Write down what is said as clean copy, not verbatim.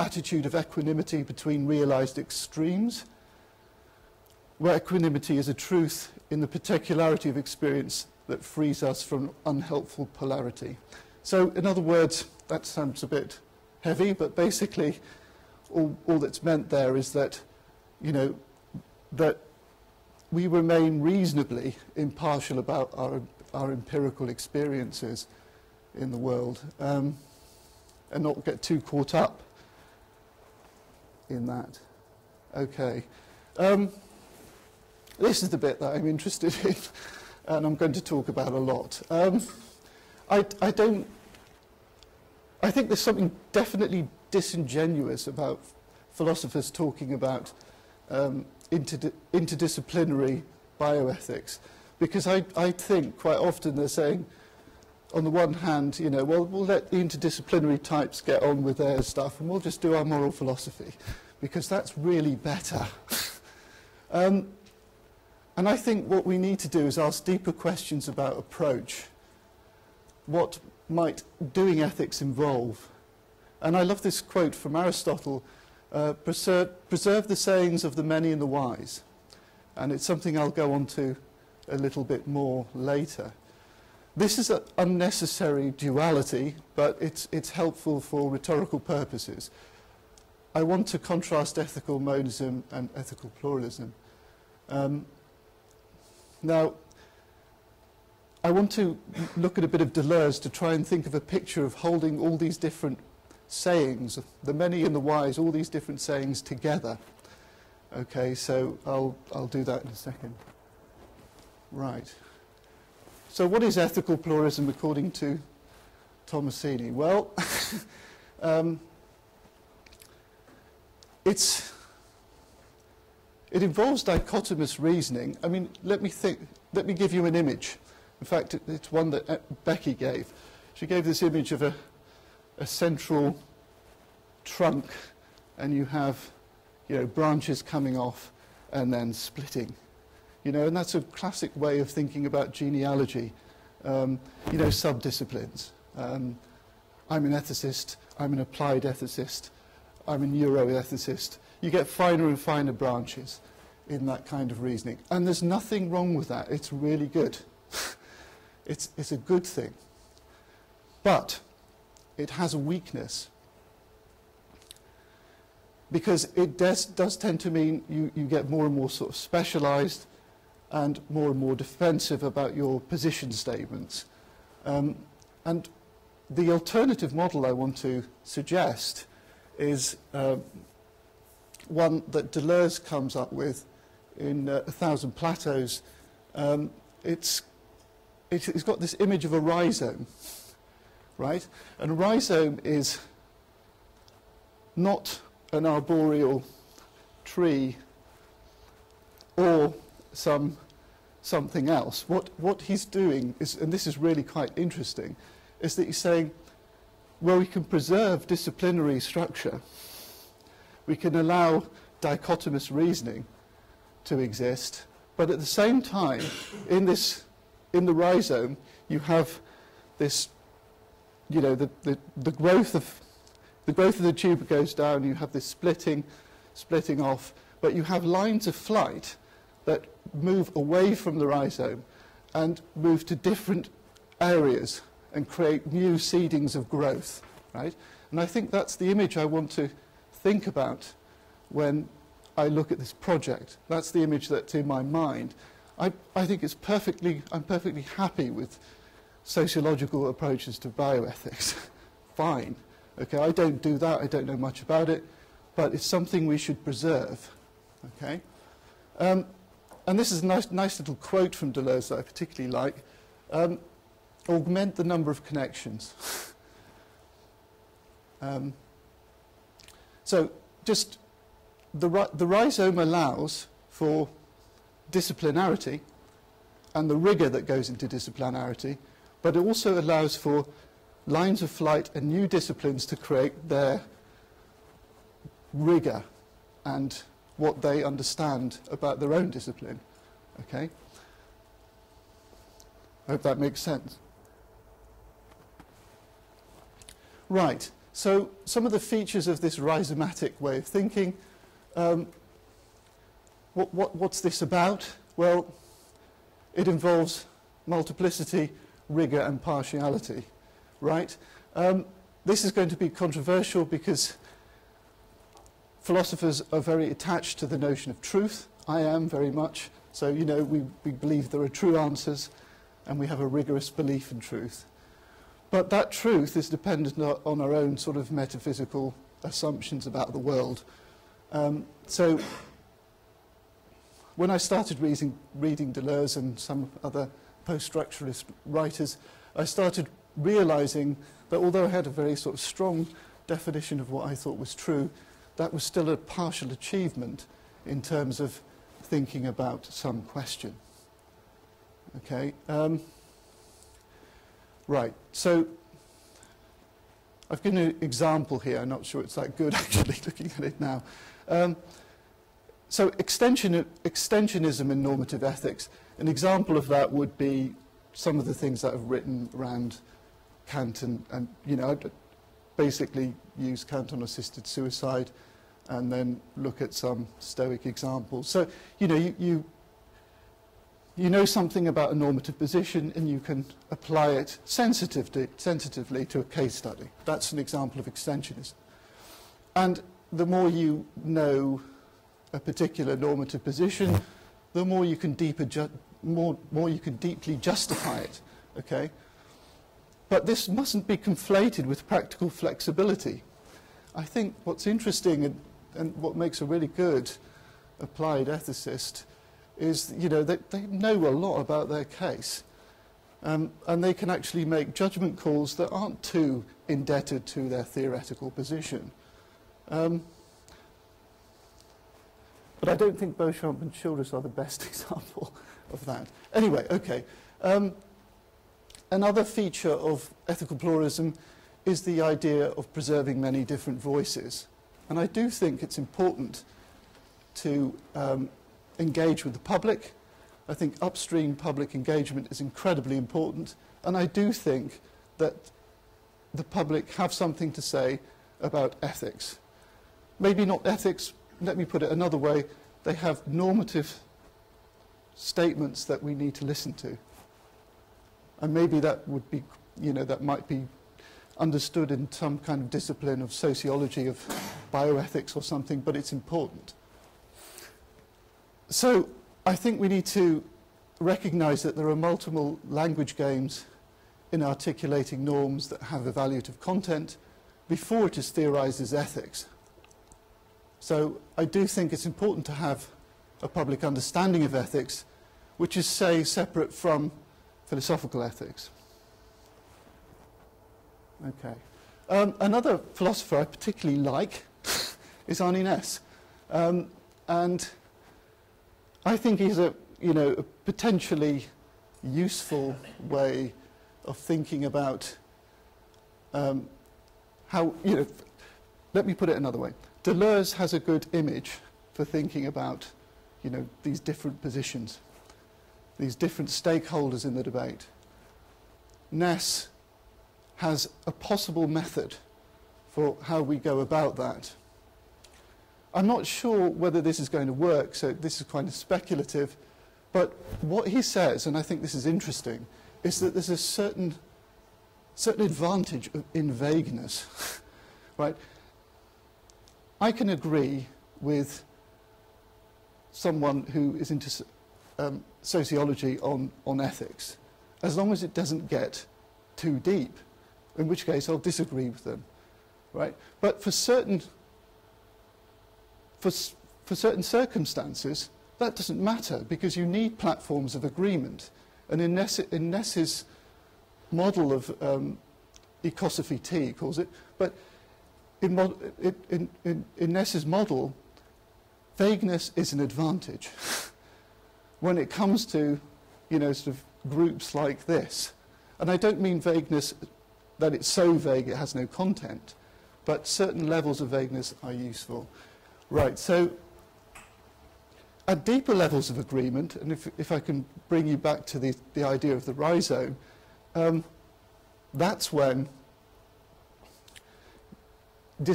attitude of equanimity between realized extremes, where equanimity is a truth in the particularity of experience that frees us from unhelpful polarity. So, in other words, that sounds a bit heavy, but basically all that's meant there is that, you know, that we remain reasonably impartial about our empirical experiences in the world, and not get too caught up in that. Okay. This is the bit that I'm interested in, and I'm going to talk about a lot. I think there's something definitely disingenuous about philosophers talking about interdisciplinary bioethics, because I think quite often they're saying, on the one hand, you know, well, we'll let the interdisciplinary types get on with their stuff and we'll just do our moral philosophy, because that's really better. And I think what we need to do is ask deeper questions about approach. What might doing ethics involve? And I love this quote from Aristotle, preserve the sayings of the many and the wise. And it's something I'll go on to a little bit more later. This is an unnecessary duality, but it's helpful for rhetorical purposes. I want to contrast ethical monism and ethical pluralism. Now, I want to look at a bit of Deleuze to try and think of a picture of holding all these different sayings, the many and the wise, all these different sayings together. Okay, so I'll do that in a second. Right. So what is ethical pluralism according to Tomasini? Well, it involves dichotomous reasoning. I mean, let me give you an image. In fact, it's one that Becky gave. She gave this image of a central trunk, and you have, you know, branches coming off and then splitting. You know, and that's a classic way of thinking about genealogy. You know, subdisciplines. I'm an ethicist. I'm an applied ethicist. I'm a neuroethicist. You get finer and finer branches in that kind of reasoning. And there's nothing wrong with that. It's really good. It's a good thing. But it has a weakness, because it does tend to mean you get more and more sort of specialized and more defensive about your position statements. And the alternative model I want to suggest is one that Deleuze comes up with in 1,000 Plateaus. It's got this image of a rhizome, right? And a rhizome is not an arboreal tree or something else. What he's doing is, and this is really quite interesting, is that he's saying, well, we can preserve disciplinary structure. We can allow dichotomous reasoning to exist, but at the same time, in the rhizome, you have this, you know, the growth of the tuber goes down. You have this splitting off, but you have lines of flight that move away from the rhizome and move to different areas and create new seedings of growth, right? And I think that's the image I want to think about when I look at this project. That's the image that's in my mind. I think I'm perfectly happy with sociological approaches to bioethics. Fine. Okay, I don't do that. I don't know much about it, but it's something we should preserve. Okay? And this is a nice little quote from Deleuze that I particularly like. Augment the number of connections. So just the rhizome allows for disciplinarity and the rigor that goes into disciplinarity, but it also allows for lines of flight and new disciplines to create their rigor and what they understand about their own discipline. Okay? I hope that makes sense. Right. So some of the features of this rhizomatic way of thinking, what's this about? Well, it involves multiplicity, rigor, and partiality, right? This is going to be controversial because philosophers are very attached to the notion of truth. I am very much. So, you know, we believe there are true answers, and we have a rigorous belief in truth. But that truth is dependent on our own sort of metaphysical assumptions about the world. So when I started reading Deleuze and some other post-structuralist writers, I started realizing that although I had a very sort of strong definition of what I thought was true, that was still a partial achievement in terms of thinking about some question. Okay. Right, so I've given an example here. I'm not sure it's that good, actually, looking at it now. So extensionism in normative ethics, an example of that would be some of the things that I've written around Kant and you know, I'd basically use Kant on assisted suicide and then look at some Stoic examples. So, you know, you know something about a normative position and you can apply it sensitively to a case study. That's an example of extensionism. And the more you know a particular normative position, the more you can more you can deeply justify it. Okay? But this mustn't be conflated with practical flexibility. I think what's interesting and what makes a really good applied ethicist is, you know, they know a lot about their case. And they can actually make judgment calls that aren't too indebted to their theoretical position. But I don't think Beauchamp and Childress are the best example of that. Anyway, okay. Another feature of ethical pluralism is the idea of preserving many different voices. And I do think it's important to engage with the public. I think upstream public engagement is incredibly important. And I do think that the public have something to say about ethics. Maybe not ethics, let me put it another way, they have normative statements that we need to listen to. And maybe that would be, you know, that might be understood in some kind of discipline of sociology of bioethics or something, but it's important. So I think we need to recognize that there are multiple language games in articulating norms that have evaluative content before it is theorized as ethics. So I do think it's important to have a public understanding of ethics, which is, say, separate from philosophical ethics. Okay. Another philosopher I particularly like is Arne Næss. And I think he's a potentially useful way of thinking about how, you know, let me put it another way. Deleuze has a good image for thinking about, you know, these different positions, these different stakeholders in the debate. Næss has a possible method for how we go about that. I'm not sure whether this is going to work, so this is kind of speculative, but what he says, and I think this is interesting, is that there's a certain advantage in vagueness, right? I can agree with someone who is into sociology on ethics, as long as it doesn't get too deep, in which case I'll disagree with them, right? But for certain circumstances, that doesn't matter, because you need platforms of agreement. And in Næss's model of ecosophy, he calls it, but in Næss's model, vagueness is an advantage when it comes to, you know, sort of groups like this. And I don't mean vagueness that it's so vague it has no content, but certain levels of vagueness are useful. Right, so at deeper levels of agreement, and if I can bring you back to the idea of the rhizome, that's when